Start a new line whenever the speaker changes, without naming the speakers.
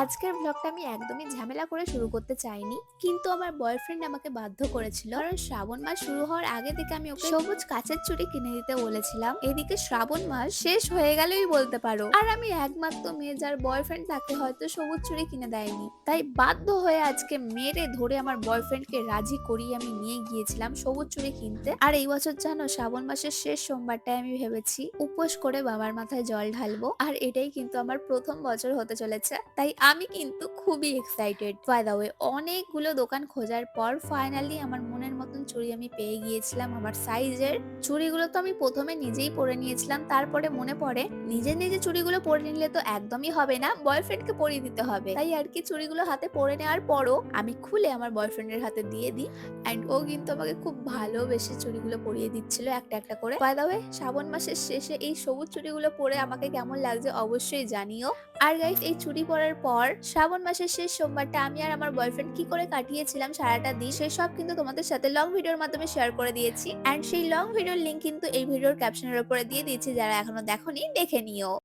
আজকের ব্লগটা আমি একদমই ঝামেলা করে শুরু করতে চাইনি, কিন্তু আমার বয়ফ্রেন্ড আমাকে বাধ্য করেছিল। কারণ শ্রাবণ মাস শুরু হওয়ার আগে থেকে আমি ওকে সবুজ কাচের চুড়ি কিনে দিতে বলেছিলাম। এদিকে শ্রাবণ মাস শেষ হয়ে গেলেই বলতে পারো, আর আমি একমাত্র মেয়ে যার বয়ফ্রেন্ড তাকে হয়তো সবুজ চুড়ি কিনে দেয়নি। তাই বাধ্য হয়ে আজকে মেরে ধরে আমার বয়ফ্রেন্ডকে রাজি করিয়ে আমি নিয়ে গিয়েছিলাম সবুজ চুড়ি কিনতে। আর এই বছর জানো, শ্রাবণ মাসের শেষ সোমবারটায় আমি ভেবেছি উপোস করে বাবার মাথায় জল ঢালবো, আর এটাই কিন্তু আমার প্রথম বছর হতে চলেছে। তাই আমি কিন্তু খুবই এক্সাইটেড। বাই দা ওয়ে, অনেকগুলো দোকান খোঁজার পর ফাইনালি আমার মনের মতন চুড়ি আমি পেয়ে গিয়েছিলাম আমার সাইজের। চুড়িগুলো তো আমি প্রথমে নিজেই পরে নিয়েছিলাম, তারপরে মনে পড়ে নিজে নিজে চুড়িগুলো পরে নিলে তো একদমই হবে না, বয়ফ্রেন্ডকে পরিয়ে দিতে হবে। তাই আর কি, চুড়িগুলো হাতে পরে নেওয়ার পরও আমি খুলে আমার বয়ফ্রেন্ডের হাতে দিয়ে দিই। অ্যান্ড ও কিন্তু আমাকে খুব ভালোবেসে চুড়িগুলো পরিয়ে দিচ্ছিল একটা একটা করে। বাই দা ওয়ে, শ্রাবণ মাসের শেষে এই সবুজ চুড়িগুলো পরে আমাকে কেমন লাগছে অবশ্যই জানিও। আর গাইস, এই চুড়ি পরার পর শ্রাবণ মাসের শেষ সোমবারটা আমি আর আমার বয়ফ্রেন্ড কি করে কাটিয়েছিলাম সারাটা দিন, সেসব কিন্তু তোমাদের সাথে লং ভিডিওর মাধ্যমে শেয়ার করে দিয়েছি। এন্ড সেই লং ভিডিওর লিংক কিন্তু এই ভিডিওর ক্যাপশনের উপরে দিয়ে দিয়েছি, যারা এখনো দেখোনি দেখে নিও।